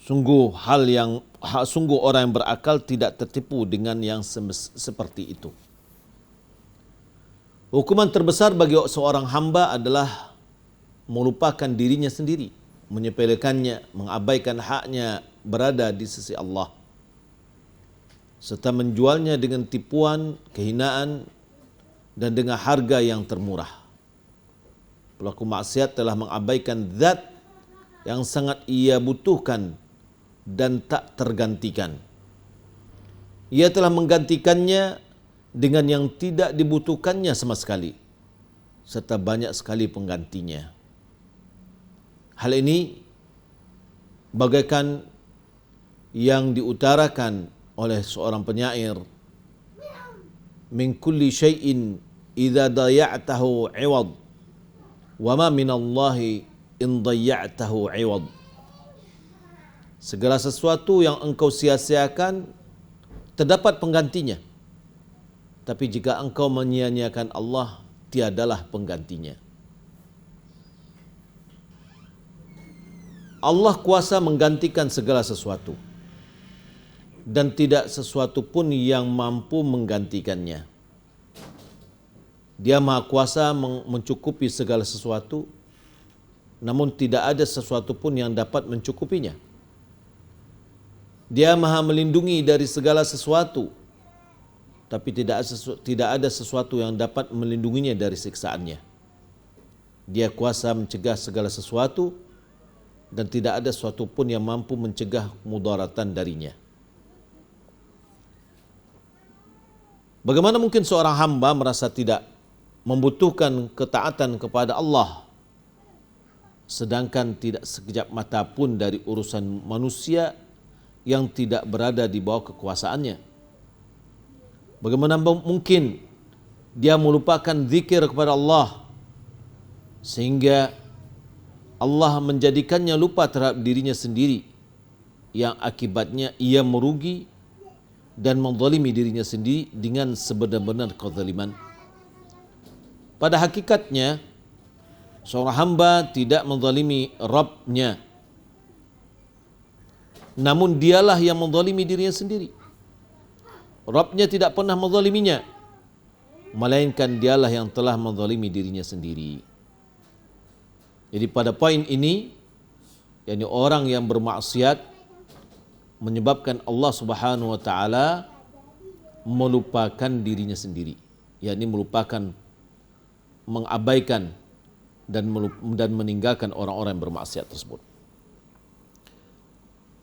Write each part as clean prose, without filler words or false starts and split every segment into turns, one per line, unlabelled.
Sungguh orang yang berakal tidak tertipu dengan yang seperti itu. Hukuman terbesar bagi seorang hamba adalah melupakan dirinya sendiri, menyepelekannya, mengabaikan haknya berada di sisi Allah, serta menjualnya dengan tipuan, kehinaan, dan dengan harga yang termurah. Pelaku maksiat telah mengabaikan zat yang sangat ia butuhkan dan tak tergantikan. Ia telah menggantikannya dengan yang tidak dibutuhkannya sama sekali, serta banyak sekali penggantinya. Hal ini bagaikan yang diutarakan oleh seorang penyair, min kulli syai'in idza daya'tahu 'iwad wa ma minallahi in dayya'tahu 'iwad. Segala sesuatu yang engkau sia-siakan terdapat penggantinya, tapi jika engkau menyia-nyiakan Allah, tiadalah penggantinya. Allah kuasa menggantikan segala sesuatu, dan tidak sesuatu pun yang mampu menggantikannya. Dia maha kuasa mencukupi segala sesuatu, namun tidak ada sesuatu pun yang dapat mencukupinya. Dia maha melindungi dari segala sesuatu, tapi tidak ada sesuatu yang dapat melindunginya dari siksaannya. Dia kuasa mencegah segala sesuatu, dan tidak ada sesuatu pun yang mampu mencegah mudaratan darinya. Bagaimana mungkin seorang hamba merasa tidak membutuhkan ketaatan kepada Allah, sedangkan tidak sekejap mata pun dari urusan manusia yang tidak berada di bawah kekuasaannya? Bagaimana mungkin dia melupakan zikir kepada Allah sehingga Allah menjadikannya lupa terhadap dirinya sendiri, yang akibatnya ia merugi dan menzalimi dirinya sendiri dengan sebenar-benar kezaliman. Pada hakikatnya, seorang hamba tidak menzalimi Rabb-nya, namun dialah yang menzalimi dirinya sendiri. Rabb-nya tidak pernah menzaliminya, melainkan dialah yang telah menzalimi dirinya sendiri. Jadi pada poin ini, yakni orang yang bermaksiat menyebabkan Allah Subhanahu wa taala melupakan dirinya sendiri, yakni melupakan, mengabaikan dan meninggalkan orang-orang yang bermaksiat tersebut.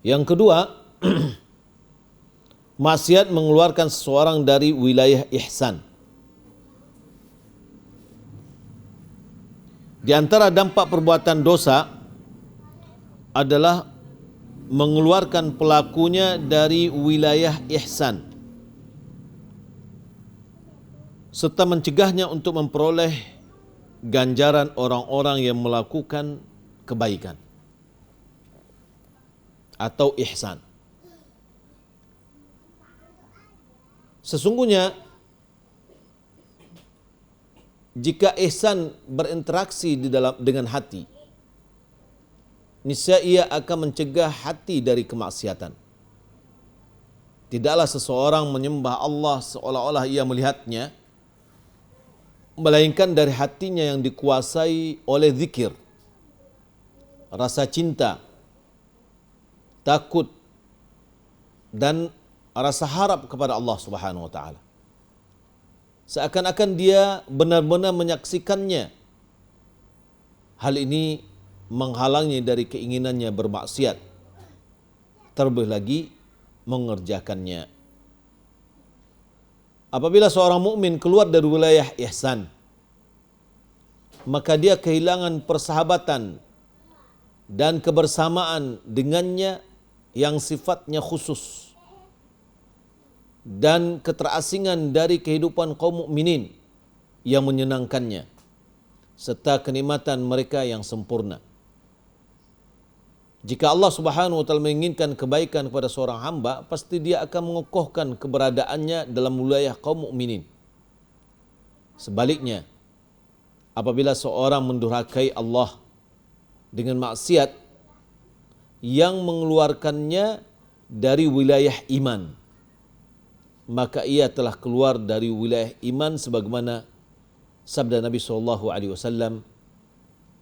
Yang kedua, maksiat mengeluarkan seseorang dari wilayah ihsan. Di antara dampak perbuatan dosa adalah mengeluarkan pelakunya dari wilayah ihsan, serta mencegahnya untuk memperoleh ganjaran orang-orang yang melakukan kebaikan atau ihsan. Sesungguhnya jika ihsan berinteraksi dengan hati, niscaya ia akan mencegah hati dari kemaksiatan. Tidaklah seseorang menyembah Allah seolah-olah ia melihatnya, melainkan dari hatinya yang dikuasai oleh zikir, rasa cinta, takut, dan rasa harap kepada Allah Subhanahu wa taala. Seakan-akan dia benar-benar menyaksikannya. Hal ini menghalangi dari keinginannya bermaksiat, terlebih lagi mengerjakannya. Apabila seorang mukmin keluar dari wilayah ihsan, maka dia kehilangan persahabatan dan kebersamaan dengannya yang sifatnya khusus, dan keterasingan dari kehidupan kaum mukminin yang menyenangkannya, serta kenikmatan mereka yang sempurna. Jika Allah Subhanahu wa taala menginginkan kebaikan kepada seorang hamba, pasti dia akan mengokohkan keberadaannya dalam wilayah kaum mukminin. Sebaliknya, apabila seorang mendurhakai Allah dengan maksiat yang mengeluarkannya dari wilayah iman, maka ia telah keluar dari wilayah iman sebagaimana sabda Nabi SAW,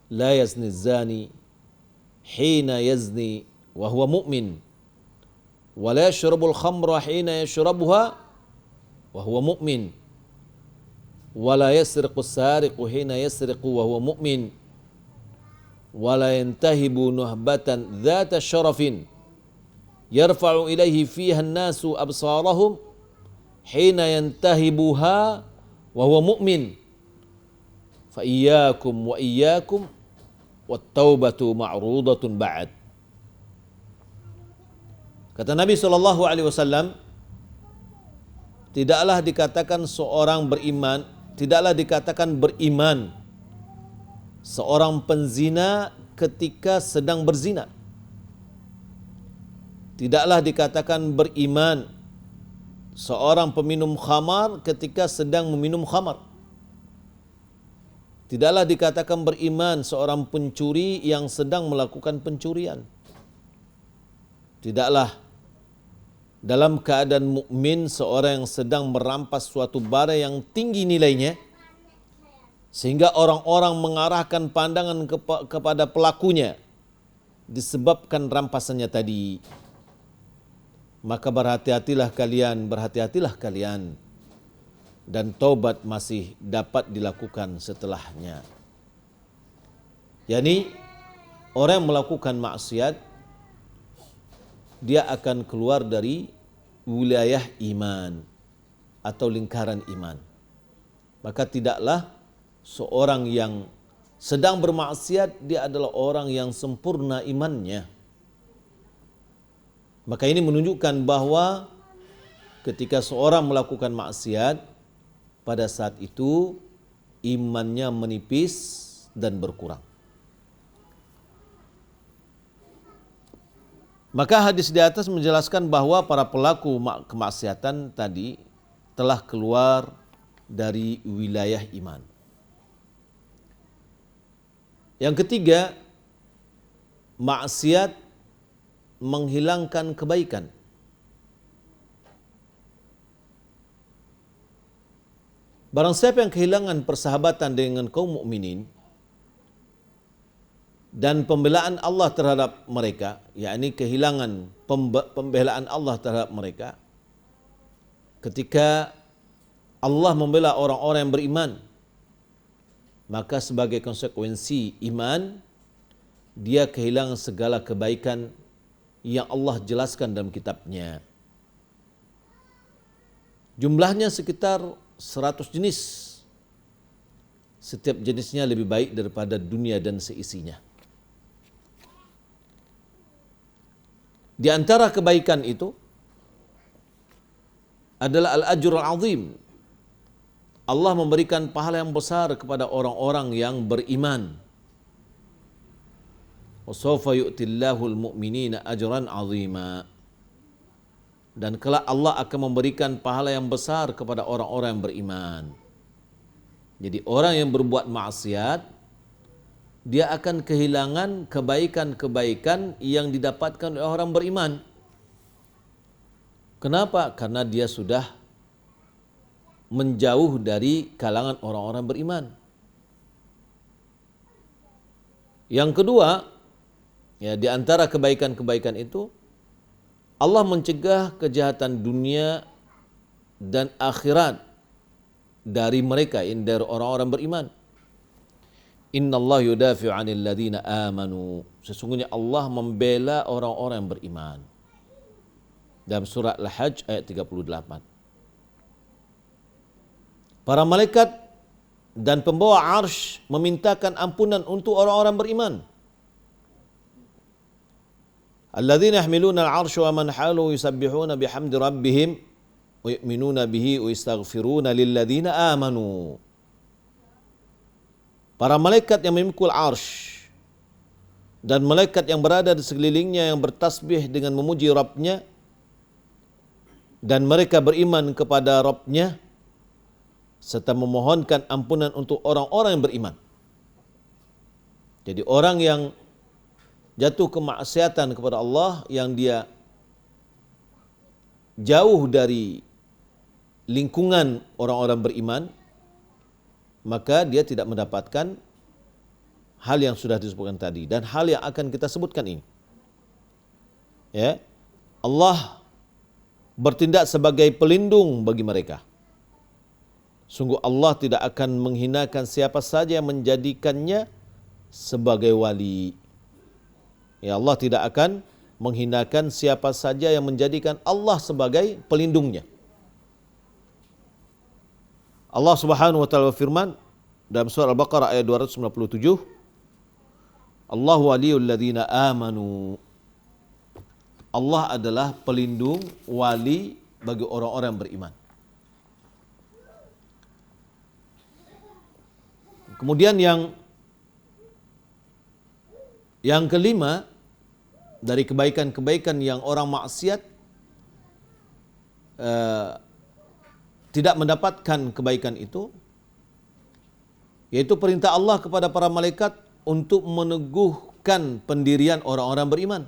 la yazni zani hina yazni wa huwa mu'min wa la yashrabul khamra hina yashrabuha wa huwa mu'min wa la yasriqu sariqu hina yasriqu wa huwa mu'min wa la yantahibu nuhbatan dhata syarafin yarfa'u ilaihi fiha an-nasu absarahum hina yantahibuha wa huwa mu'min fa iyyakum wa iyyakum wat taubatu ma'rudatun ba'd. Kata Nabi SAW, tidaklah dikatakan beriman seorang penzina ketika sedang berzina. Tidaklah dikatakan beriman seorang peminum khamar ketika sedang meminum khamar. Tidaklah dikatakan beriman seorang pencuri yang sedang melakukan pencurian. Tidaklah dalam keadaan mukmin seorang yang sedang merampas suatu barang yang tinggi nilainya sehingga orang-orang mengarahkan pandangan kepada pelakunya disebabkan rampasannya tadi. Maka berhati-hatilah kalian dan taubat masih dapat dilakukan setelahnya. Yani orang yang melakukan maksiat dia akan keluar dari wilayah iman atau lingkaran iman. Maka tidaklah seorang yang sedang bermaksiat dia adalah orang yang sempurna imannya. Maka ini menunjukkan bahwa ketika seorang melakukan maksiat, pada saat itu imannya menipis dan berkurang. Maka hadis di atas menjelaskan bahwa para pelaku kemaksiatan tadi telah keluar dari wilayah iman. Yang ketiga, maksiat menghilangkan kebaikan. Barang siapa yang kehilangan persahabatan dengan kaum mukminin dan pembelaan Allah terhadap mereka, yakni kehilangan pembelaan Allah terhadap mereka, ketika Allah membela orang-orang yang beriman, maka sebagai konsekuensi iman, dia kehilangan segala kebaikan yang Allah jelaskan dalam kitabnya. Jumlahnya sekitar 100 jenis. Setiap jenisnya lebih baik daripada dunia dan seisinya. Di antara kebaikan itu adalah al-ajrul azim. Allah memberikan pahala yang besar kepada orang-orang yang beriman. Wa sawfa yu'tillahu al-mu'minina ajran azima. Dan kelak Allah akan memberikan pahala yang besar kepada orang-orang yang beriman. Jadi orang yang berbuat maksiat, dia akan kehilangan kebaikan-kebaikan yang didapatkan oleh orang beriman. Kenapa? Karena dia sudah menjauh dari kalangan orang-orang beriman. Yang kedua, ya, di antara kebaikan-kebaikan itu, Allah mencegah kejahatan dunia dan akhirat dari mereka, dari orang-orang beriman. Innallaha yudafi'u 'anil ladzina amanu. Sesungguhnya Allah membela orang-orang yang beriman. Dalam surah Al-Hajj ayat 38. Para malaikat dan pembawa arsy memintakan ampunan untuk orang-orang beriman. Alladzina yahmiluna al-'arsya wa man haluhu yusabbihuna bihamdi rabbihim wa yu'minuna bihi wa yastaghfiruna lilladzina amanu. Para malaikat yang memikul arsy dan malaikat yang berada di sekelilingnya yang bertasbih dengan memuji Rabbnya, dan mereka beriman kepada Rabbnya serta memohonkan ampunan untuk orang-orang yang beriman. Jadi orang yang jatuh kemaksiatan kepada Allah, yang dia jauh dari lingkungan orang-orang beriman, maka dia tidak mendapatkan hal yang sudah disebutkan tadi dan hal yang akan kita sebutkan ini. Ya, Allah bertindak sebagai pelindung bagi mereka. Sungguh Allah tidak akan menghinakan siapa saja yang menjadikannya sebagai wali. Ya, Allah tidak akan menghinakan siapa saja yang menjadikan Allah sebagai pelindungnya. Allah Subhanahu wa taala berfirman dalam surah Al-Baqarah ayat 297, Allahu waliyul ladzina amanu. Allah adalah pelindung, wali bagi orang-orang yang beriman. Kemudian yang kelima dari kebaikan-kebaikan yang orang maksiat tidak mendapatkan kebaikan itu, yaitu perintah Allah kepada para malaikat untuk meneguhkan pendirian orang-orang beriman.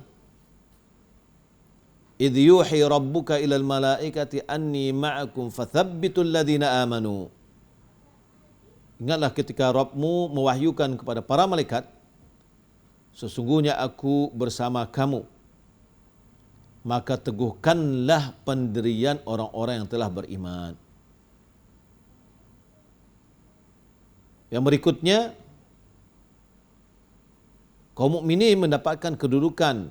Idh yuhi rabbuka ilal malaikati anni ma'akum fathabbitul ladzina amanu. Ingatlah ketika Rabbmu mewahyukan kepada para malaikat, sesungguhnya aku bersama kamu, maka teguhkanlah pendirian orang-orang yang telah beriman. Yang berikutnya, kaum mukminin mendapatkan kedudukan,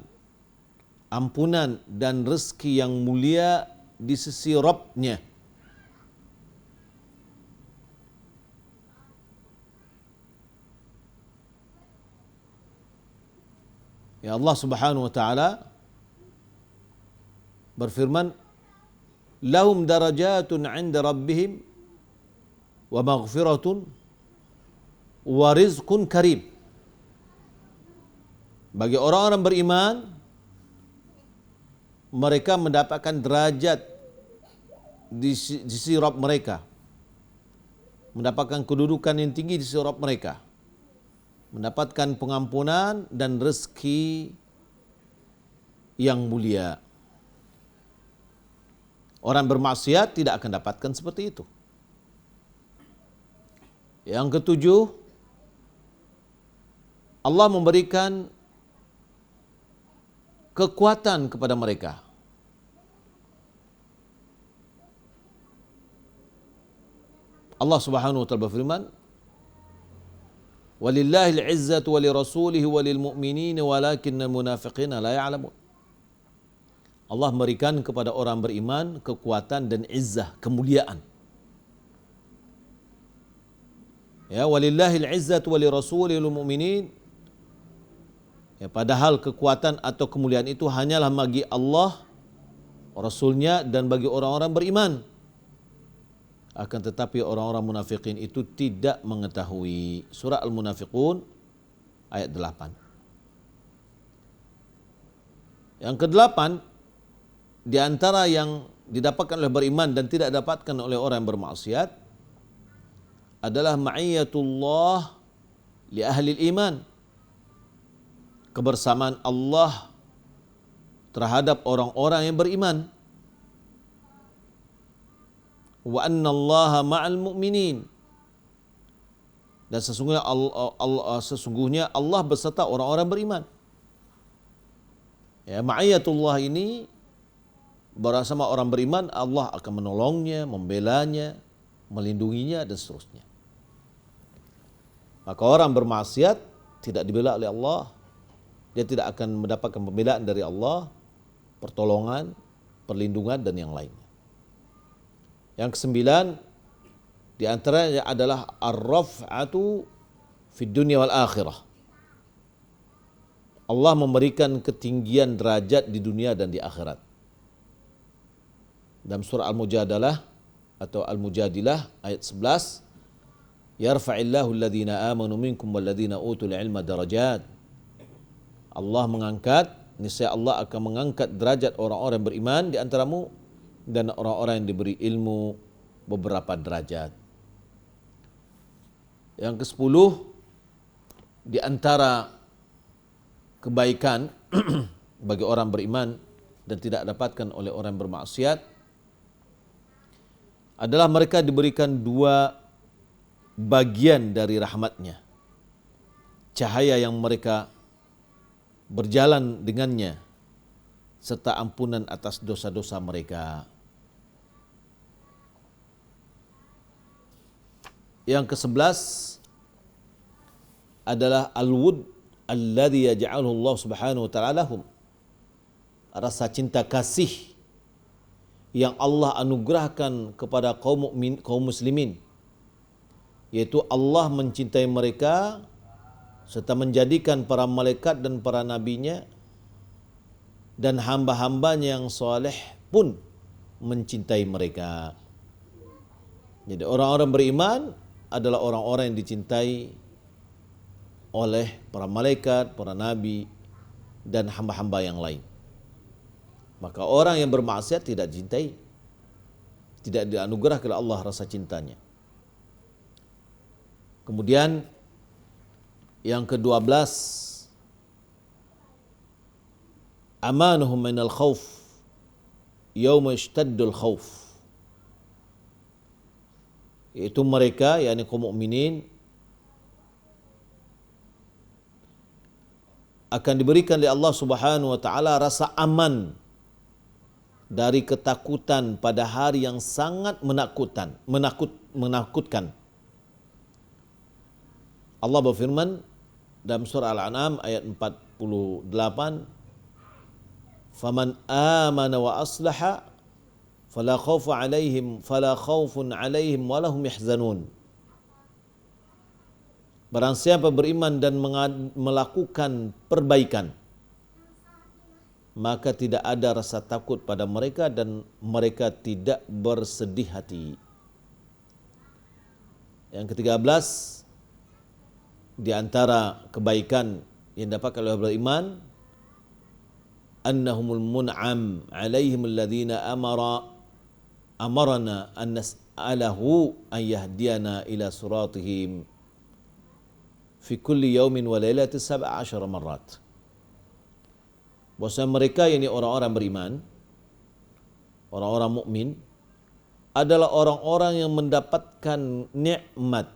ampunan dan rezeki yang mulia di sisi Rabb-nya. Ya, Allah Subhanahu wa taala berfirman, lahum darajatun 'inda rabbihim wa maghfiratun wa rizqun karim. Bagi orang-orang beriman, mereka mendapatkan derajat di sisi Rabb mereka, mendapatkan kedudukan yang tinggi di sisi Rabb mereka, mendapatkan pengampunan dan rezeki yang mulia. Orang bermaksiat tidak akan dapatkan seperti itu. Yang ketujuh, Allah memberikan kekuatan kepada mereka. Allah Subhanahu wa taala berfirman, "Walillahil 'izzatu wa lirasulihi wa lil mu'minina walakinnal munafiqina la ya'lamun." Allah memberikan kepada orang beriman kekuatan dan izzah, kemuliaan. Ya, walillahil 'izzatu wa lirasulihi wal mu'minin. Ya, padahal kekuatan atau kemuliaan itu hanyalah bagi Allah, Rasulnya dan bagi orang-orang beriman. Akan tetapi orang-orang munafikin itu tidak mengetahui. Surah Al-Munafiqun ayat 8. Yang ke-8, di antara yang didapatkan oleh beriman dan tidak didapatkan oleh orang yang bermaksiat adalah ma'iyatullah li ahli iman. Kebersamaan Allah terhadap orang-orang yang beriman. Wa anna Allaha ma'al mu'minin. Dan sesungguhnya Allah beserta orang-orang beriman. Ya, ma'iyatullah ini bersama orang beriman, Allah akan menolongnya, membelanya, melindunginya dan seterusnya. Maka orang bermaksiat tidak dibela oleh Allah. Dia tidak akan mendapatkan pembelaan dari Allah, pertolongan, perlindungan dan yang lainnya. Yang ke-9, di antaranya adalah ar-raf'atu fid dunya wal akhirah. Allah memberikan ketinggian derajat di dunia dan di akhirat. Dalam surah Al-Mujadalah atau Al-Mujadilah ayat 11, yarfa'illahu alladhina amanu minkum walladhina utul ilma darajat. Allah mengangkat, niscaya Allah akan mengangkat derajat orang-orang beriman di antaramu dan orang-orang yang diberi ilmu beberapa derajat. Yang ke-10, di antara kebaikan bagi orang beriman dan tidak dapatkan oleh orang bermaksiat adalah mereka diberikan dua bagian dari rahmatnya. Cahaya yang mereka berjalan dengannya serta ampunan atas dosa-dosa mereka. Yang ke-11 adalah al-wud alladhi yaj'aluhu Allah Subhanahu wa ta'ala lahum. Rasa cinta kasih yang Allah anugerahkan kepada kaum muslimin, yaitu Allah mencintai mereka serta menjadikan para malaikat dan para nabinya dan hamba-hambanya yang soleh pun mencintai mereka. Jadi orang-orang beriman adalah orang-orang yang dicintai oleh para malaikat, para nabi dan hamba-hamba yang lain. Maka orang yang bermaksiat tidak dicintai, tidak dianugerahkan oleh Allah rasa cintanya. Kemudian yang ke-12, amanuhum minal khauf yauma yashtaddul khauf, yaitu mereka, yakni kaum mukminin, akan diberikan oleh Allah Subhanahu wa taala rasa aman dari ketakutan pada hari yang sangat menakutkan. Allah berfirman dalam surah Al-An'am ayat 48, "Faman amana wa aslaha fala khaufun 'alaihim wa lahum yahzanun." Barang siapa beriman dan melakukan perbaikan, maka tidak ada rasa takut pada mereka dan mereka tidak bersedih hati. Yang ke-13, di antara kebaikan yang dapat oleh orang beriman, annahumul mun'am alaihim alladhina amarna an nas'alahu an yahdiyana ila suratihim fi kulli yaumin wa lailati 17 marrat. Bahwa mereka, yakni orang-orang beriman, orang-orang mukmin, adalah orang-orang yang mendapatkan nikmat.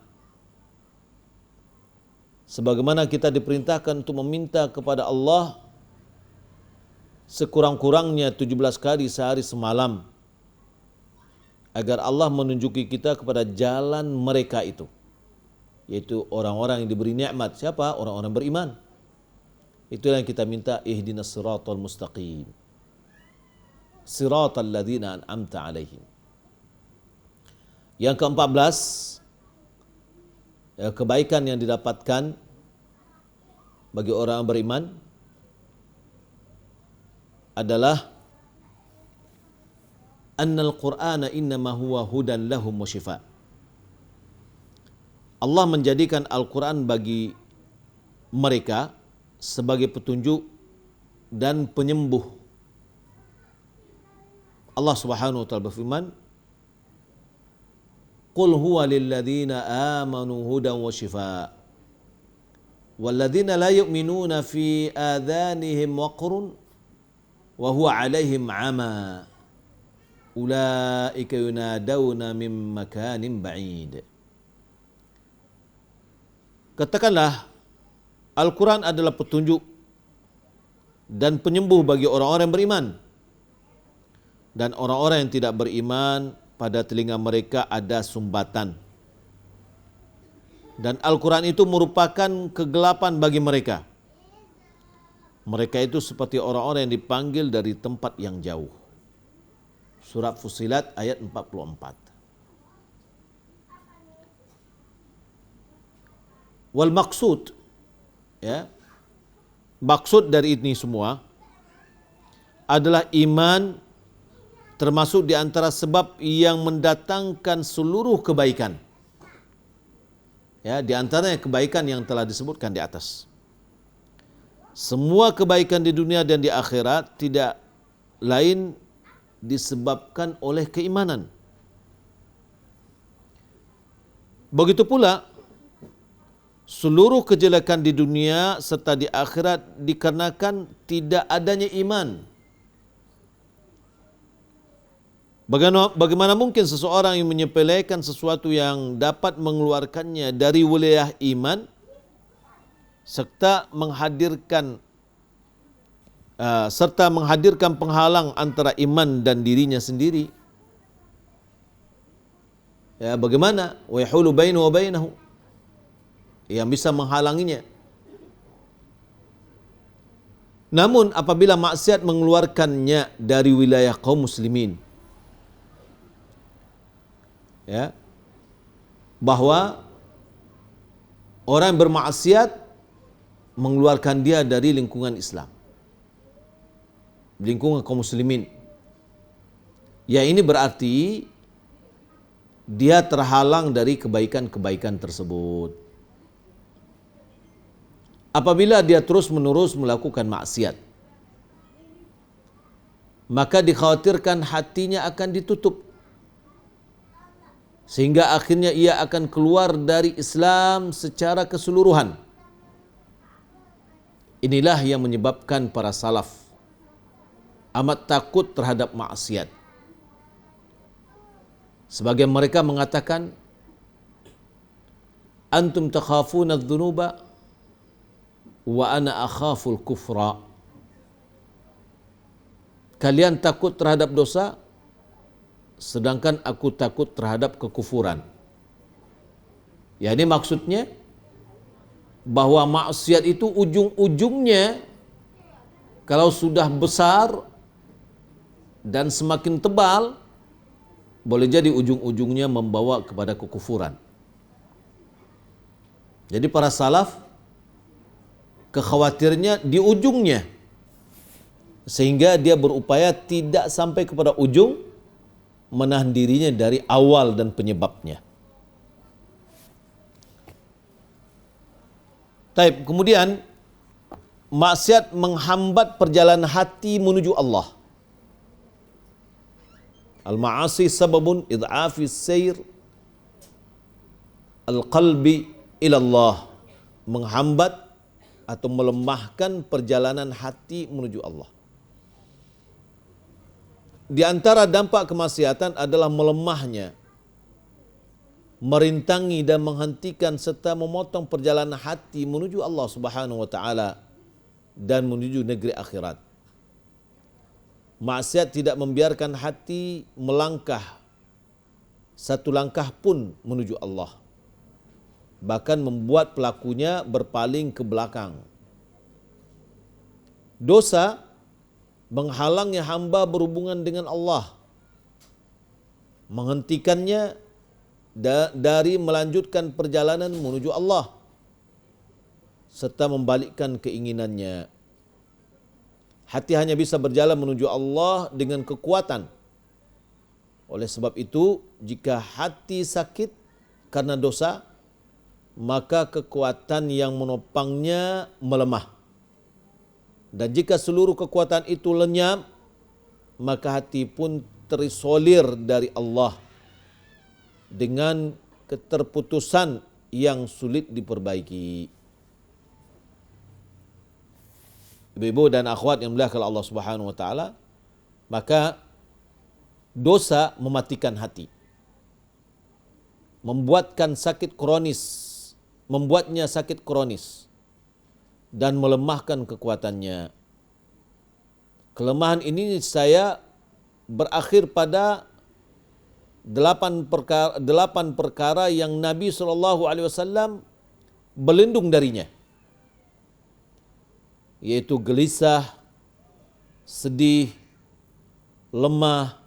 Sebagaimana kita diperintahkan untuk meminta kepada Allah sekurang-kurangnya 17 kali sehari semalam, agar Allah menunjuki kita kepada jalan mereka itu, yaitu orang-orang yang diberi nikmat. Siapa? Orang-orang beriman. Itulah yang kita minta, ihdinas siratal mustaqim, siratal ladzina an'amta alaihim. Yang ke-14, kebaikan yang didapatkan bagi orang beriman adalah annal qur'ana innama huwa hudan lahum wa shifa. Allah menjadikan Al-Quran bagi mereka sebagai petunjuk dan penyembuh. Allah Subhanahu wa taala berfirman, "Qul huwa lil ladzina amanu hudan wa shifaa wal ladzina la yu'minuna fi adhanihim waqrun wa huwa 'alaihim 'ama ulaika yunadawna min makanin ba'id." Katakanlah, Al-Quran adalah petunjuk dan penyembuh bagi orang-orang yang beriman. Dan orang-orang yang tidak beriman, pada telinga mereka ada sumbatan. Dan Al-Quran itu merupakan kegelapan bagi mereka. Mereka itu seperti orang-orang yang dipanggil dari tempat yang jauh. Surat Fussilat ayat 44. Wal maksud, maksud dari ini semua adalah iman, termasuk di antara sebab yang mendatangkan seluruh kebaikan. Di antaranya kebaikan yang telah disebutkan di atas. Semua kebaikan di dunia dan di akhirat tidak lain disebabkan oleh keimanan. Begitu pula seluruh kejelekan di dunia serta di akhirat dikarenakan tidak adanya iman. Bagaimana mungkin seseorang yang menyepelekan sesuatu yang dapat mengeluarkannya dari wilayah iman serta menghadirkan penghalang antara iman dan dirinya sendiri. Ya, bagaimana? Wa yahulu bainahu wa bainahu, yang bisa menghalanginya. Namun apabila maksiat mengeluarkannya dari wilayah kaum muslimin, ya, bahwa orang yang bermaksiat mengeluarkan dia dari lingkungan Islam, lingkungan kaum muslimin. Ya, ini berarti dia terhalang dari kebaikan-kebaikan tersebut. Apabila dia terus-menerus melakukan maksiat, maka dikhawatirkan hatinya akan ditutup, sehingga akhirnya ia akan keluar dari Islam secara keseluruhan. Inilah yang menyebabkan para salaf amat takut terhadap maksiat. Sebagian mereka mengatakan, antum takhafuna adz-dzunuba wa ana akhaful kufra. Kalian takut terhadap dosa, sedangkan aku takut terhadap kekufuran. Ya, ini maksudnya bahwa maksiat itu ujung-ujungnya kalau sudah besar dan semakin tebal, boleh jadi ujung-ujungnya membawa kepada kekufuran. Jadi para salaf kekhawatirnya di ujungnya, sehingga dia berupaya tidak sampai kepada ujung, menahan dirinya dari awal dan penyebabnya. Taib, kemudian maksiat menghambat perjalanan hati menuju Allah. Al-ma'asi sababun id'afi sayr al-qalbi ila Allah, menghambat atau melemahkan perjalanan hati menuju Allah. Di antara dampak kemaksiatan adalah melemahnya, merintangi dan menghentikan serta memotong perjalanan hati menuju Allah Subhanahu wa taala dan menuju negeri akhirat. Maksiat tidak membiarkan hati melangkah satu langkah pun menuju Allah, bahkan membuat pelakunya berpaling ke belakang. Dosa menghalangnya hamba berhubungan dengan Allah, menghentikannya dari melanjutkan perjalanan menuju Allah, serta membalikkan keinginannya. Hati hanya bisa berjalan menuju Allah dengan kekuatan. Oleh sebab itu, jika hati sakit karena dosa, maka kekuatan yang menopangnya melemah. Dan jika seluruh kekuatan itu lenyap, maka hati pun terisolir dari Allah dengan keterputusan yang sulit diperbaiki. Ibu-ibu dan akhwat yang dimuliakan Allah Subhanahu wa taala, maka dosa mematikan hati, membuatnya sakit kronis dan melemahkan kekuatannya. Kelemahan ini saya berakhir pada 8 perkara yang Nabi SAW berlindung darinya, yaitu gelisah, sedih, lemah,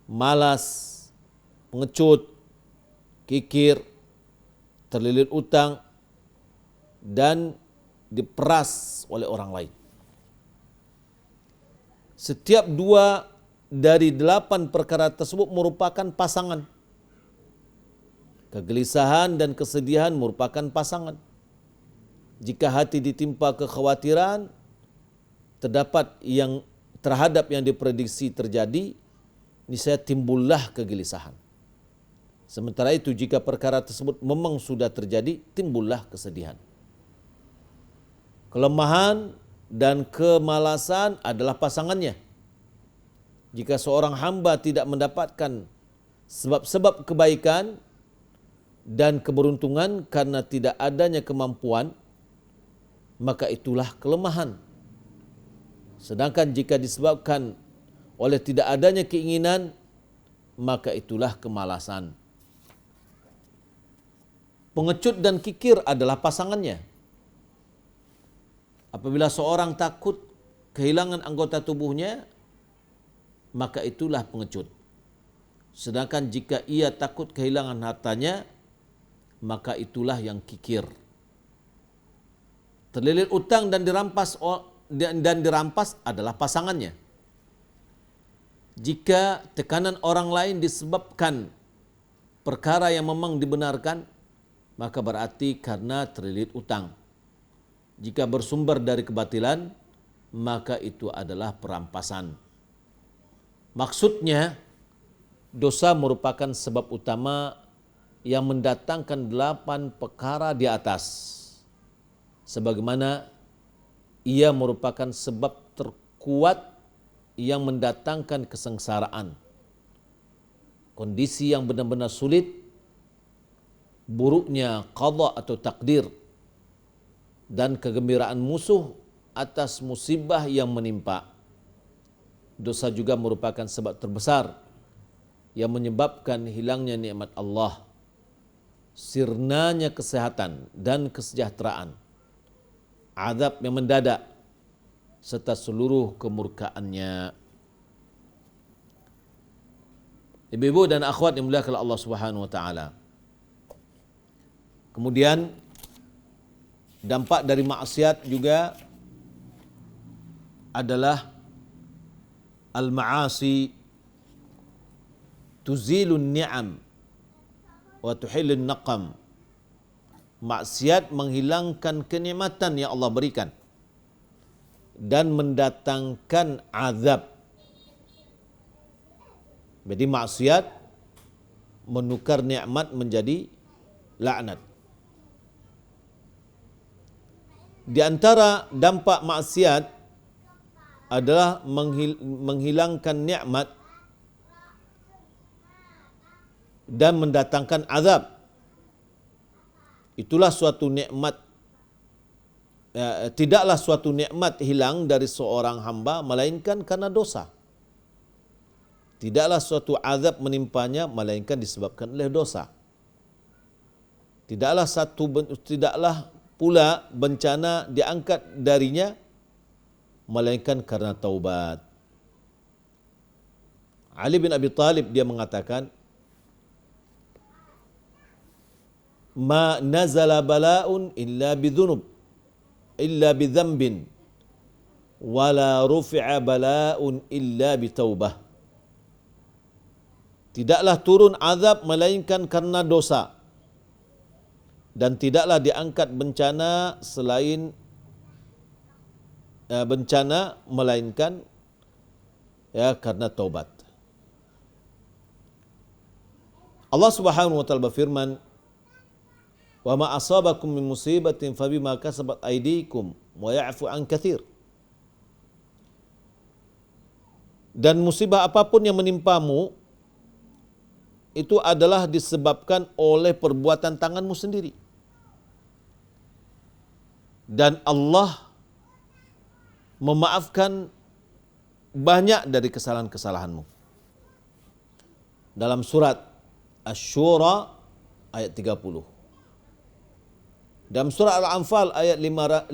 malas, pengecut, kikir, terlilit utang, dan diperas oleh orang lain. Setiap 2 dari 8 perkara tersebut merupakan pasangan. Kegelisahan dan kesedihan merupakan pasangan. Jika hati ditimpa kekhawatiran terhadap yang diprediksi terjadi, niscaya timbullah kegelisahan. Sementara itu jika perkara tersebut memang sudah terjadi, timbullah kesedihan. Kelemahan dan kemalasan adalah pasangannya. Jika seorang hamba tidak mendapatkan sebab-sebab kebaikan dan keberuntungan karena tidak adanya kemampuan, maka itulah kelemahan. Sedangkan jika disebabkan oleh tidak adanya keinginan, maka itulah kemalasan. Pengecut dan kikir adalah pasangannya. Apabila seorang takut kehilangan anggota tubuhnya, maka itulah pengecut. Sedangkan jika ia takut kehilangan hartanya, maka itulah yang kikir. Terlilit utang dan dirampas adalah pasangannya. Jika tekanan orang lain disebabkan perkara yang memang dibenarkan, maka berarti karena terlilit utang. Jika bersumber dari kebatilan, maka itu adalah perampasan. Maksudnya, dosa merupakan sebab utama yang mendatangkan 8 perkara di atas. Sebagaimana ia merupakan sebab terkuat yang mendatangkan kesengsaraan. Kondisi yang benar-benar sulit, buruknya qada atau takdir, dan kegembiraan musuh atas musibah yang menimpa. Dosa juga merupakan sebab terbesar yang menyebabkan hilangnya nikmat Allah, sirnanya kesehatan dan kesejahteraan, azab yang mendadak, serta seluruh kemurkaannya. Ibu-ibu dan akhwat yang dimuliakan Allah Subhanahu wa taala. Kemudian dampak dari maksiat juga adalah al-ma'asi tuzilun ni'am wa tuhillun naqam. Maksiat menghilangkan kenikmatan yang Allah berikan dan mendatangkan azab. Jadi maksiat menukar nikmat menjadi laknat. Di antara dampak maksiat adalah menghilangkan nikmat dan mendatangkan azab. Itulah suatu nikmat, tidaklah suatu nikmat hilang dari seorang hamba melainkan karena dosa. Tidaklah suatu azab menimpanya melainkan disebabkan oleh dosa. Tidaklah pula bencana diangkat darinya melainkan karena taubat. Ali bin Abi Thalib dia mengatakan, ma nazala bala'un illa bidhunub illa bidhanbin wala rufi'a bala'un illa bitaubah. Tidaklah turun azab melainkan karena dosa, dan tidaklah diangkat bencana selain bencana melainkan karena taubat. Allah Subhanahu wa taala berfirman, wa ma asabakum min musibatin fabima kasabat aydikum wa ya'fu an katsir. Dan musibah apapun yang menimpamu itu adalah disebabkan oleh perbuatan tanganmu sendiri. Dan Allah memaafkan banyak dari kesalahan-kesalahanmu. Dalam surat Asy-Syura ayat 30. Dalam surah Al-Anfal ayat 53,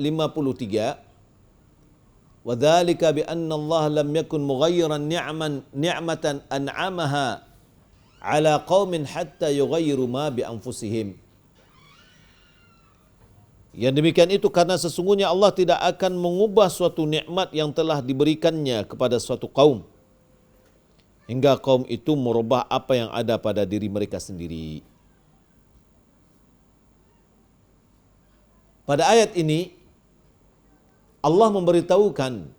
wa dzalika bi anna Allah lam yakun mughayyiran ni'matan an'amaha ala qaumin hatta yughayyiru ma bi anfusihim. Yang demikian itu karena sesungguhnya Allah tidak akan mengubah suatu nikmat yang telah diberikannya kepada suatu kaum hingga kaum itu merubah apa yang ada pada diri mereka sendiri. Pada ayat ini Allah memberitahukan,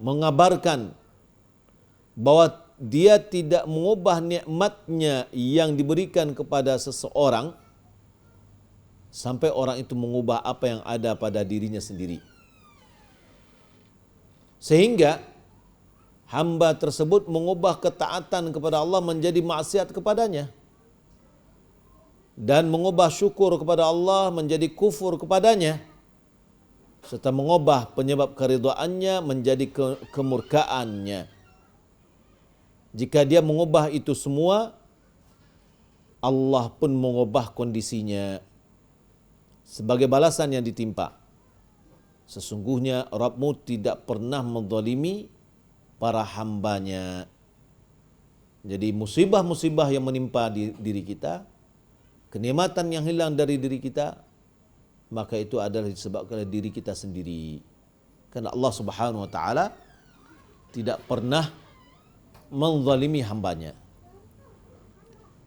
mengabarkan bahwa dia tidak mengubah nikmatnya yang diberikan kepada seseorang sampai orang itu mengubah apa yang ada pada dirinya sendiri. Sehingga hamba tersebut mengubah ketaatan kepada Allah menjadi maksiat kepadanya, dan mengubah syukur kepada Allah menjadi kufur kepadanya, serta mengubah penyebab keridhaannya menjadi kemurkaannya. Jika dia mengubah itu semua, Allah pun mengubah kondisinya sebagai balasan yang ditimpa. Sesungguhnya Rabbmu tidak pernah menzalimi para hambanya. Jadi musibah-musibah yang menimpa diri kita, kenikmatan yang hilang dari diri kita, maka itu adalah disebabkan oleh diri kita sendiri. Karena Allah Subhanahu wa taala tidak pernah menzalimi hambanya.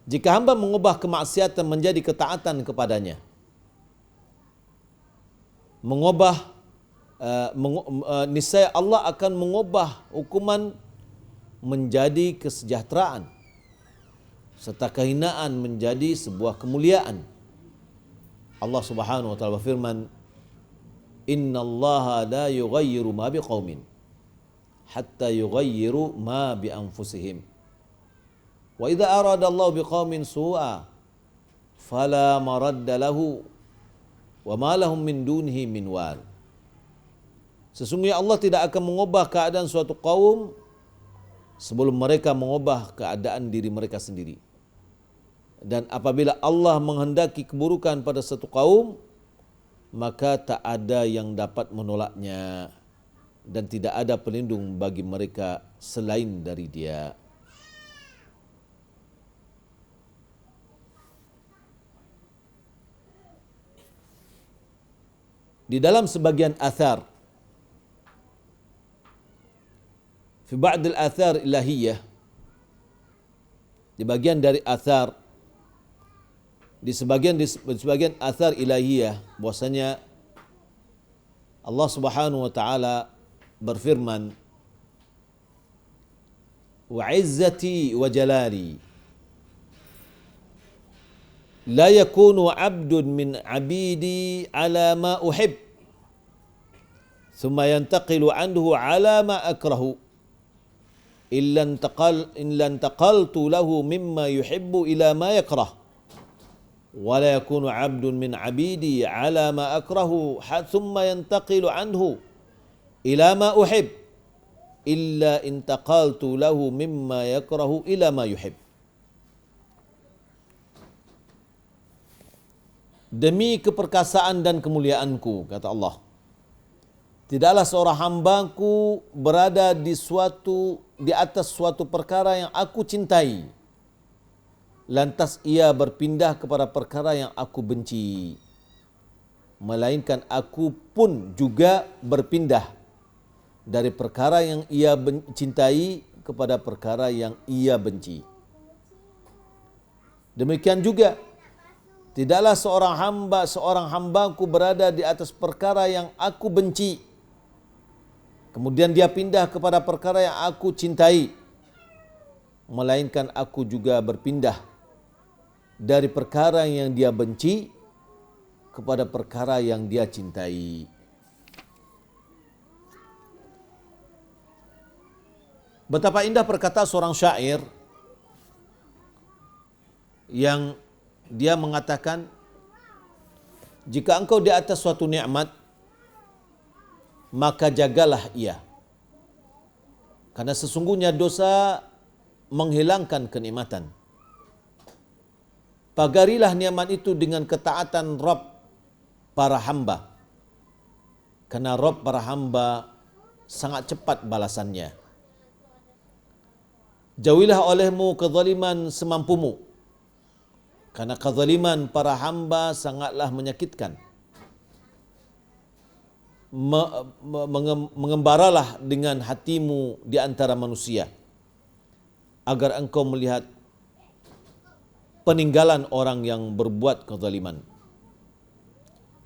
Jika hamba mengubah kemaksiatan menjadi ketaatan kepadanya, niscaya Allah akan mengubah hukuman menjadi kesejahteraan, serta kehinaan menjadi sebuah kemuliaan. Allah Subhanahu wa taala berfirman, "Innallaha la yughayyiru ma biqaumin hatta yughayyiru ma bi anfusihim. Wa idza arada Allah biqaumin su'a fala maradda lahu wa ma lahum min dunihi min wal." Sesungguhnya Allah tidak akan mengubah keadaan suatu kaum sebelum mereka mengubah keadaan diri mereka sendiri. Dan apabila Allah menghendaki keburukan pada satu kaum, maka tak ada yang dapat menolaknya dan tidak ada pelindung bagi mereka selain dari Dia. Di dalam sebagian athar, fi ba'd al-athar ilahiyah, di bagian dari athar, di sebagian athar ilahiyah, bahwasanya Allah Subhanahu wa taala berfirman, "Wa 'izzati wa jalali la yakunu 'abdun min 'abidi 'ala ma uhib thumma yantaqilu 'anhu 'ala ma akrahu illa intaqaltu lahu mimma yuhibbu ila ma yakrah wa la yakunu 'abdun min 'abidi 'ala ma akrahu thumma yantaqilu 'anhu ila ma uhib illa intaqaltu lahu mimma yakrahu ila ma yuhib." Demi keperkasaan dan kemuliaanku, kata Allah, tidaklah seorang hambaku berada di atas suatu perkara yang aku cintai, lantas ia berpindah kepada perkara yang aku benci, melainkan aku pun juga berpindah dari perkara yang ia cintai kepada perkara yang ia benci. Demikian juga tidaklah seorang hambaku berada di atas perkara yang aku benci, kemudian dia pindah kepada perkara yang aku cintai, melainkan aku juga berpindah dari perkara yang dia benci kepada perkara yang dia cintai. Betapa indah perkataan seorang syair yang dia mengatakan, jika engkau di atas suatu nikmat, maka jagalah ia. Karena sesungguhnya dosa menghilangkan kenikmatan. Pagarilah nikmat itu dengan ketaatan Rabb para hamba. Karena Rabb para hamba sangat cepat balasannya. Jauhilah olehmu kezaliman semampumu. Karena kezaliman para hamba sangatlah menyakitkan. Mengembaralah dengan hatimu di antara manusia, agar engkau melihat peninggalan orang yang berbuat kezaliman.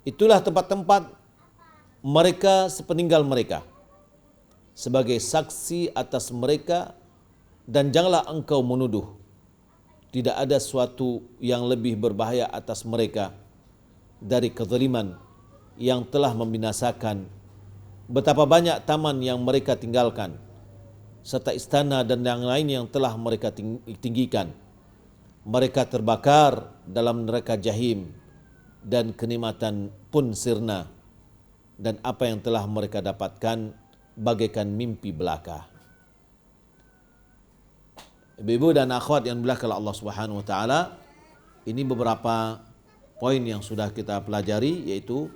Itulah tempat-tempat mereka sepeninggal mereka, sebagai saksi atas mereka Dan janganlah engkau menuduh tidak ada sesuatu yang lebih berbahaya atas mereka dari kezaliman yang telah membinasakan betapa banyak taman yang mereka tinggalkan serta istana dan yang lain yang telah mereka tinggikan. Mereka terbakar dalam neraka jahim dan kenikmatan pun sirna, dan apa yang telah mereka dapatkan bagaikan mimpi belaka. Ibu-ibu dan akhwat yang dimuliakan oleh Allah Subhanahu wa taala, ini beberapa poin yang sudah kita pelajari, yaitu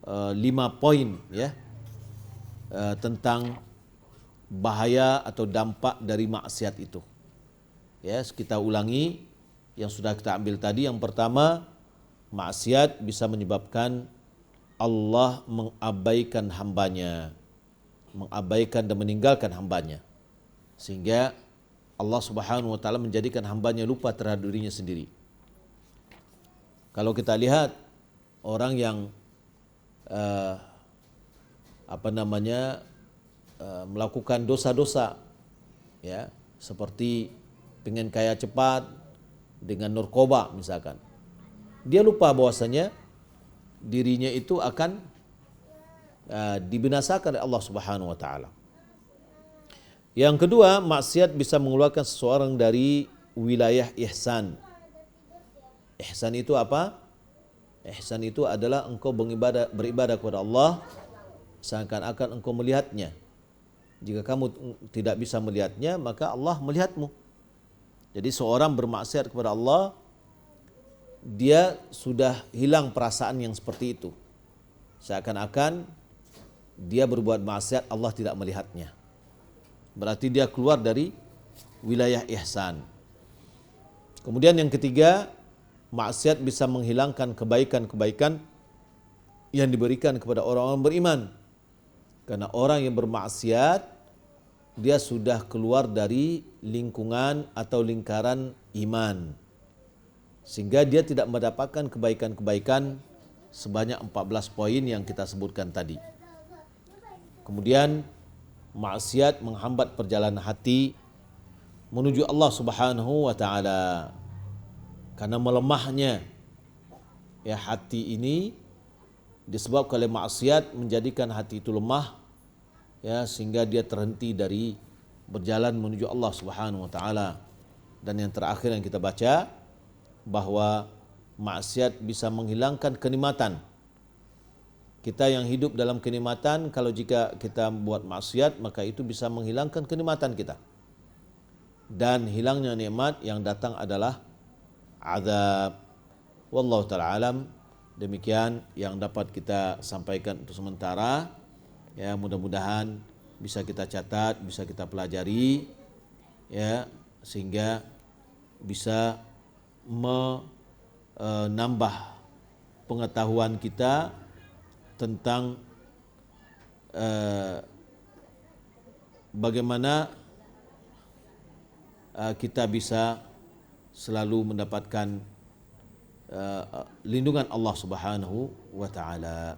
5 poin ya tentang bahaya atau dampak dari maksiat itu. Ya, kita ulangi yang sudah kita ambil tadi. Yang pertama, maksiat bisa menyebabkan Allah mengabaikan hambanya, mengabaikan dan meninggalkan hambanya, sehingga Allah Subhanahu wa taala menjadikan hambanya lupa terhadap dirinya sendiri. Kalau kita lihat orang yang melakukan dosa-dosa ya, seperti pengen kaya cepat dengan narkoba misalkan, dia lupa bahwasanya dirinya itu akan dibinasakan oleh Allah Subhanahu wa taala. Yang kedua, maksiat bisa mengeluarkan seseorang dari wilayah ihsan. Ihsan itu apa? Ihsan itu adalah engkau beribadah kepada Allah seakan-akan engkau melihatnya. Jika kamu tidak bisa melihatnya, maka Allah melihatmu. Jadi seorang bermaksiat kepada Allah, dia sudah hilang perasaan yang seperti itu. Seakan-akan dia berbuat maksiat, Allah tidak melihatnya. Berarti dia keluar dari wilayah ihsan. Kemudian yang ketiga, maksiat bisa menghilangkan kebaikan-kebaikan yang diberikan kepada orang-orang beriman. Karena orang yang bermaksiat, dia sudah keluar dari lingkungan atau lingkaran iman, sehingga dia tidak mendapatkan kebaikan-kebaikan sebanyak 14 poin yang kita sebutkan tadi. Kemudian maksiat menghambat perjalanan hati menuju Allah Subhanahu wa taala. Karena melemahnya ya hati ini disebabkan oleh maksiat, menjadikan hati itu lemah ya, sehingga dia terhenti dari berjalan menuju Allah Subhanahu wa taala. Dan yang terakhir yang kita baca, bahwa maksiat bisa menghilangkan kenikmatan. Kita yang hidup dalam kenikmatan, kalau jika kita buat maksiat, maka itu bisa menghilangkan kenikmatan kita. Dan hilangnya nikmat yang datang adalah azab. Wallahu ta'ala alam. Demikian yang dapat kita sampaikan untuk sementara. Ya, mudah-mudahan bisa kita catat, bisa kita pelajari ya, sehingga bisa menambah pengetahuan kita tentang bagaimana kita bisa selalu mendapatkan lindungan Allah Subhanahu wa taala.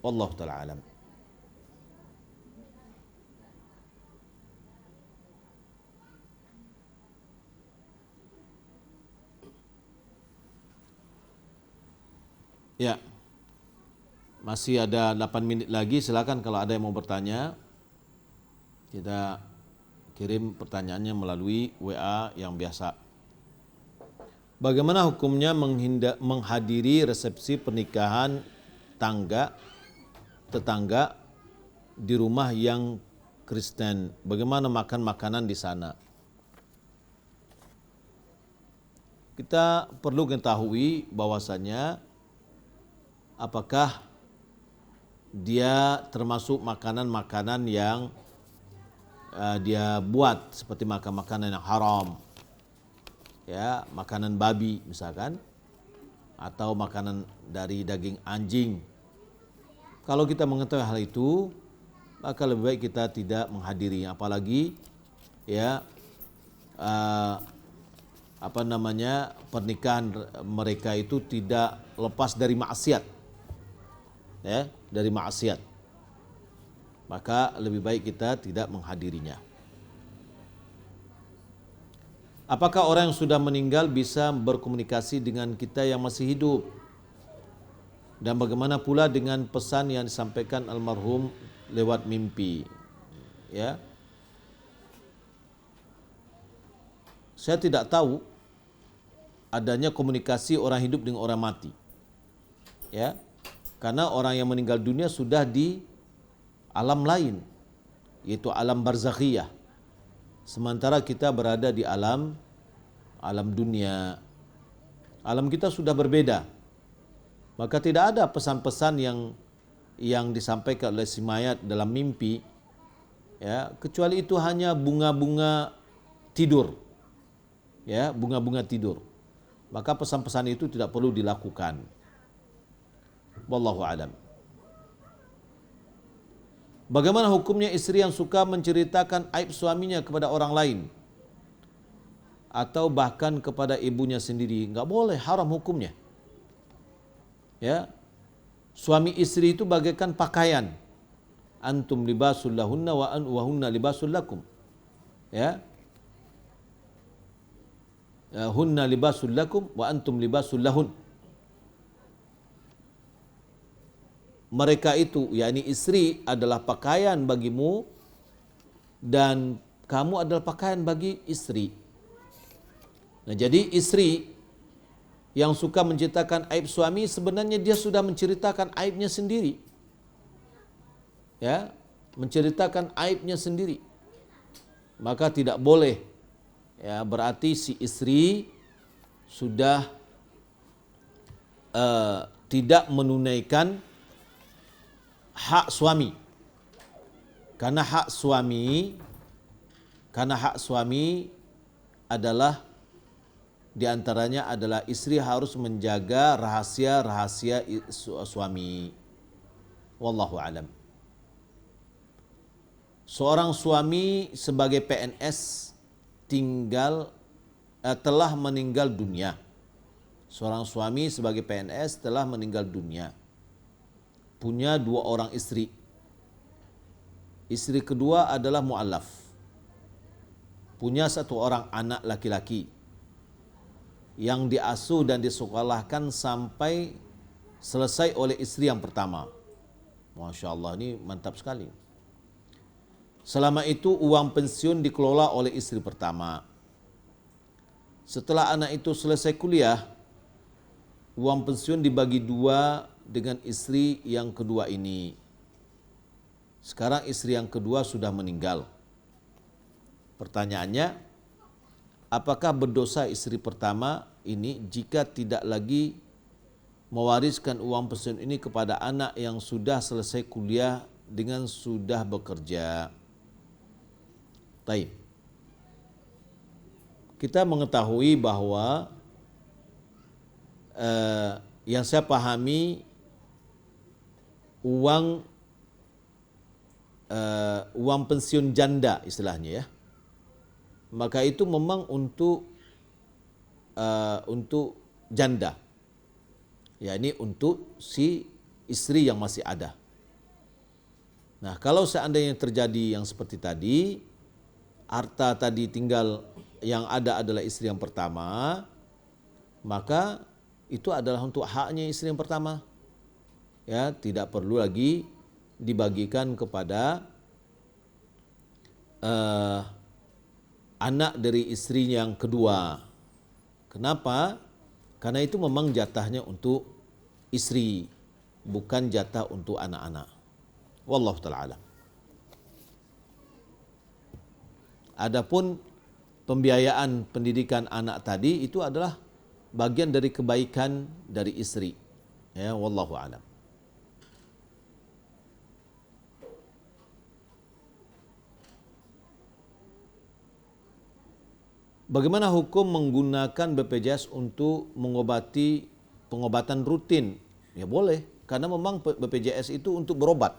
Wallahu taala alam. Ya. Masih ada 8 menit lagi, silakan kalau ada yang mau bertanya. Kita kirim pertanyaannya melalui WA yang biasa. Bagaimana hukumnya menghadiri resepsi pernikahan tetangga di rumah yang Kristen? Bagaimana makan makanan di sana? Kita perlu ketahui bahwasanya apakah dia termasuk makanan-makanan yang dia buat, seperti makan makanan yang haram, ya, makanan babi misalkan, atau makanan dari daging anjing. Kalau kita mengetahui hal itu, maka lebih baik kita tidak menghadiri, apalagi ya pernikahan mereka itu tidak lepas dari maksiat, ya, dari maksiat. Maka lebih baik kita tidak menghadirinya. Apakah orang yang sudah meninggal bisa berkomunikasi dengan kita yang masih hidup? Dan bagaimana pula dengan pesan yang disampaikan almarhum lewat mimpi? Ya. Saya tidak tahu adanya komunikasi orang hidup dengan orang mati. Ya. Karena orang yang meninggal dunia sudah di alam lain, yaitu alam barzakhiyah. Sementara kita berada di alam dunia. Alam kita sudah berbeda. Maka tidak ada pesan-pesan yang disampaikan oleh si mayat dalam mimpi, ya, kecuali itu hanya bunga-bunga tidur. Ya, bunga-bunga tidur. Maka pesan-pesan itu tidak perlu dilakukan. Wallahu alam. Bagaimana hukumnya istri yang suka menceritakan aib suaminya kepada orang lain atau bahkan kepada ibunya sendiri? Enggak boleh, haram hukumnya. Ya. Suami istri itu bagaikan pakaian. Antum libasul lahunna wa hunna libasul lakum. Ya. Hunna libasul lakum wa antum libasul lahun. Mereka itu, yakni istri adalah pakaian bagimu dan kamu adalah pakaian bagi istri. Nah, jadi istri yang suka menceritakan aib suami sebenarnya dia sudah menceritakan aibnya sendiri. Ya, menceritakan aibnya sendiri. Maka tidak boleh. Ya, berarti si istri sudah tidak menunaikan hak suami. Karena hak suami adalah diantaranya adalah istri harus menjaga rahasia-rahasia suami. Wallahu alam. Seorang suami sebagai PNS telah meninggal dunia. Seorang suami sebagai PNS telah meninggal dunia. Punya 2 orang istri. Istri kedua adalah mu'allaf. Punya 1 orang anak laki-laki yang diasuh dan disekolahkan sampai selesai oleh istri yang pertama. Masya Allah, ini mantap sekali. Selama itu uang pensiun dikelola oleh istri pertama. Setelah anak itu selesai kuliah, uang pensiun dibagi 2 dengan istri yang kedua ini. Sekarang istri yang kedua sudah meninggal. Pertanyaannya, apakah berdosa istri pertama ini jika tidak lagi mewariskan uang pensiun ini kepada anak yang sudah selesai kuliah dengan sudah bekerja? Taib. Kita mengetahui bahwa yang saya pahami uang pensiun janda istilahnya, ya, maka itu memang untuk janda, ya, ini untuk si istri yang masih ada. Nah, kalau seandainya terjadi yang seperti tadi, harta tadi tinggal yang ada adalah istri yang pertama, maka itu adalah untuk haknya istri yang pertama. Ya, tidak perlu lagi dibagikan kepada anak dari istri yang kedua. Kenapa? Karena itu memang jatahnya untuk istri, bukan jatah untuk anak-anak. Wallahu ta'ala alam. Adapun pembiayaan pendidikan anak tadi itu adalah bagian dari kebaikan dari istri. Ya, wallahu a'lam. Bagaimana hukum menggunakan BPJS untuk mengobati pengobatan rutin? Ya boleh, karena memang BPJS itu untuk berobat.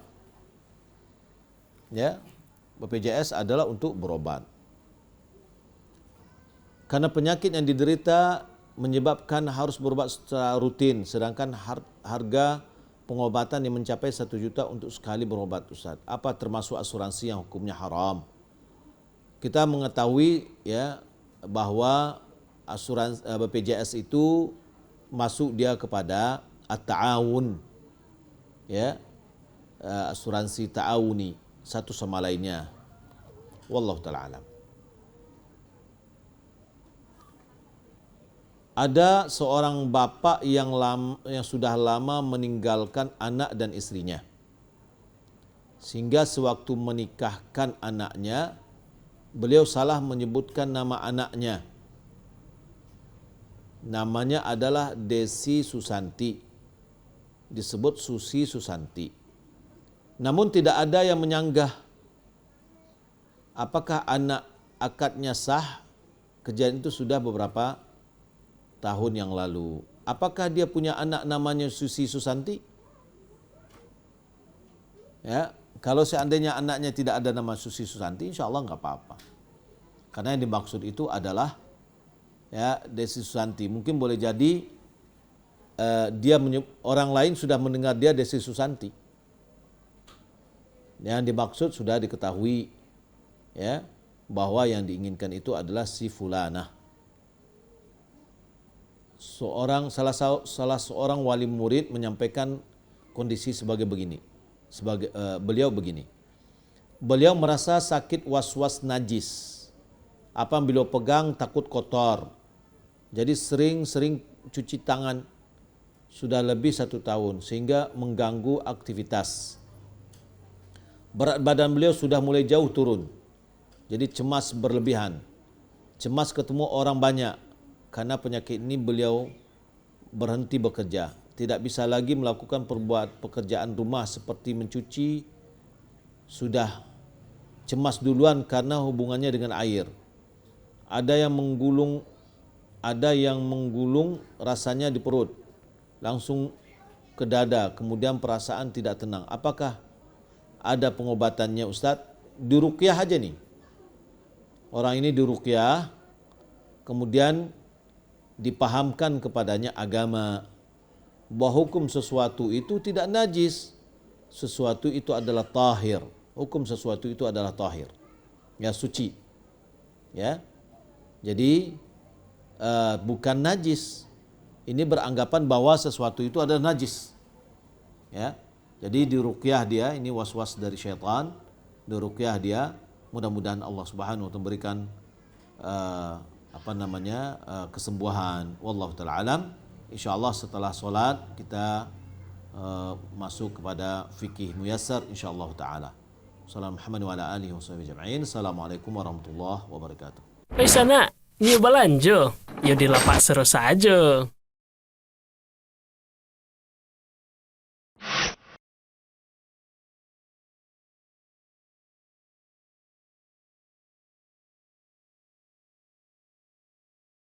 Ya, BPJS adalah untuk berobat. Karena penyakit yang diderita menyebabkan harus berobat secara rutin, sedangkan harga pengobatan yang mencapai 1 juta untuk sekali berobat, Ustaz. Apa termasuk asuransi yang hukumnya haram? Kita mengetahui, ya, bahwa asuransi BPJS itu masuk dia kepada at-ta'awun, ya, asuransi ta'awuni satu sama lainnya. Wallahu ta'ala alam. Ada seorang bapak yang sudah lama meninggalkan anak dan istrinya, sehingga sewaktu menikahkan anaknya, beliau salah menyebutkan nama anaknya. Namanya adalah Desi Susanti, disebut Susi Susanti. Namun tidak ada yang menyanggah apakah anak akadnya sah. Kejadian itu sudah beberapa tahun yang lalu. Apakah dia punya anak namanya Susi Susanti? Ya, kalau seandainya anaknya tidak ada nama Susi Susanti, insya Allah nggak apa-apa. Karena yang dimaksud itu adalah ya Desi Susanti. Mungkin boleh jadi orang lain sudah mendengar dia Desi Susanti. Yang dimaksud sudah diketahui, ya, bahwa yang diinginkan itu adalah si fulanah. Salah seorang wali murid menyampaikan kondisi sebagai begini. Beliau begini. Beliau merasa sakit was-was najis. Apa yang beliau pegang takut kotor. Jadi sering cuci tangan. Sudah lebih 1 tahun sehingga mengganggu aktivitas. Berat badan beliau sudah mulai jauh turun. Jadi cemas berlebihan. Cemas ketemu orang banyak. Karena penyakit ini beliau berhenti bekerja. Tidak bisa lagi melakukan pekerjaan rumah seperti mencuci. Sudah cemas duluan karena hubungannya dengan air. Ada yang menggulung rasanya di perut. Langsung ke dada, kemudian perasaan tidak tenang. Apakah ada pengobatannya Ustadz? Diruqyah aja nih. Orang ini diruqyah, kemudian dipahamkan kepadanya agama bahwa hukum sesuatu itu tidak najis, sesuatu itu adalah tahir. Hukum sesuatu itu adalah tahir, ya, suci, ya. Jadi bukan najis. Ini beranggapan bahwa sesuatu itu adalah najis, ya. Jadi diruqyah dia, ini was-was dari syaitan, diruqyah dia. Mudah-mudahan Allah Subhanahu wa taala memberikan kesembuhan. Wallahu taala alam. Insyaallah setelah solat kita masuk kepada fikih muyassar insyaallah taala. Assalamualaikum warahmatullahi wabarakatuh.
Sana, nyoba lanjut. Yuk di lapak seru saja.